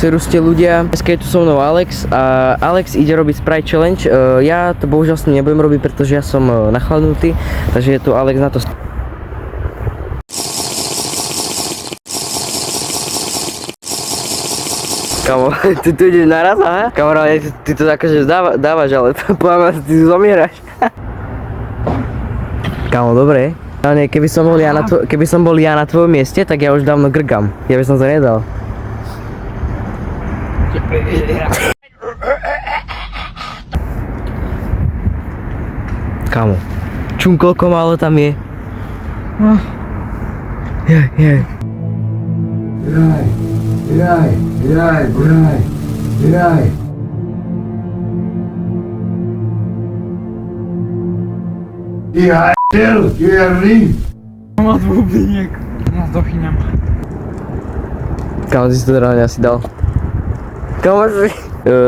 Ceru ste ľudia. Dneska je tu so mnou Alex a Alex ide robiť Sprite Challenge. Ja to bohužiaľ s ním nebudem robiť, pretože ja som nachladnutý, takže je tu Alex na to. Kamo, ty tu ideš naraz, aha? Kamarál, ty to akože dávaš, ale poviem, ty zomieraš. Kamo, dobre. Keby som bol ja na tvojom mieste, tak ja už dávno grgam. Ja by som to nedal. Kamo, čum koľko málo tam je. Je. Jaj. Ty herný! Má dvoublíněk. Já zdochyňam. Kamo, ty si to reálne asi dal. Kamo,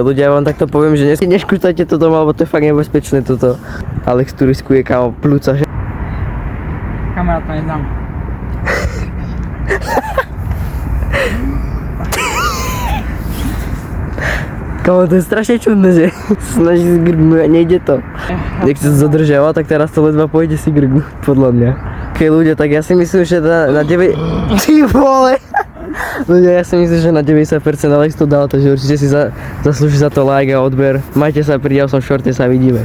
ľudia, ja vám takto poviem, že neškutajte to doma, lebo to je fakt nebezpečné toto. Alex tu riskuje, kamo, plúca, že? Kamera to nedám. Kamo, to je strašne čudné, že snaží si grgnúť a nejde to. Nech sa zadržiava, tak teraz to ledva pôjde si grgnúť, podľa mňa. Keď ľudia, tak ja si myslím, že na 9... Ty vole! Ľudia, ja si myslím, že na 90% Alex to dal, takže určite si zaslúži za to like a odber. Majte sa pri ďalšom shorte, sa vidíme.